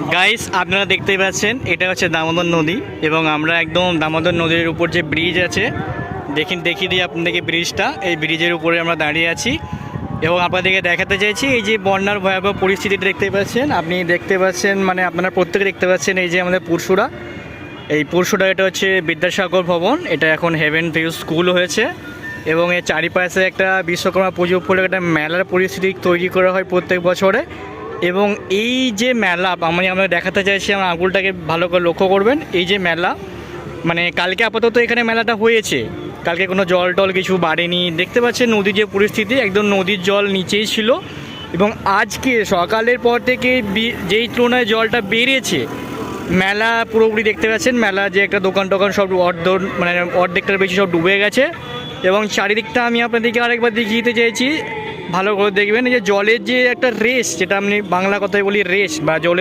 Guys, আপনারা দেখতেই পাচ্ছেন এটা হচ্ছে দামোদর নদী এবং আমরা একদম দামোদর নদীর উপর যে ব্রিজ আছে দেখিয়ে দিই আপনাদেরকে ব্রিজটা। এই ব্রিজের উপরে আমরা দাঁড়িয়ে আছি এবং আপনাদেরকে দেখাতে চাইছি এই যে বন্যার ভয়াবহ পরিস্থিতিটা দেখতে পাচ্ছেন। আপনি দেখতে পাচ্ছেন, মানে আপনারা প্রত্যেকে দেখতে পাচ্ছেন এই যে আমাদের পুরসুরা, এই পুরসুরা এটা হচ্ছে বিদ্যাসাগর ভবন, এটা এখন হেভেন ভিউ স্কুল হয়েছে এবং এর চারিপাশে একটা বিশ্বকর্মা পুজো উপলক্ষে একটা মেলার পরিস্থিতি তৈরি করা হয় প্রত্যেক বছরে। এবং এই যে মেলা আমরা দেখাতে চাইছি, আমার আঙুলটাকে ভালো করে লক্ষ্য করবেন। এই যে মেলা, মানে কালকে আপাতত এখানে মেলাটা হয়েছে, কালকে কোনো জল টল কিছু বাড়েনি। দেখতে পাচ্ছেন নদীর যে পরিস্থিতি, একদম নদীর জল নিচেই ছিল এবং আজকে সকালের পর থেকে যেই তুলনায় জলটা বেড়েছে, মেলা পুরোপুরি দেখতে পাচ্ছেন মেলা যে একটা দোকান টোকান সব অর্ধেকটার বেশি সব ডুবে গেছে। এবং চারিদিকটা আমি আপনাদেরকে আরেকবার দেখিয়ে দিতে চাইছি, ভালো করে দেখবেন। এই যে জলের যে একটা রেস, যেটা আমি বাংলা কথায় বলি রেস বা জলের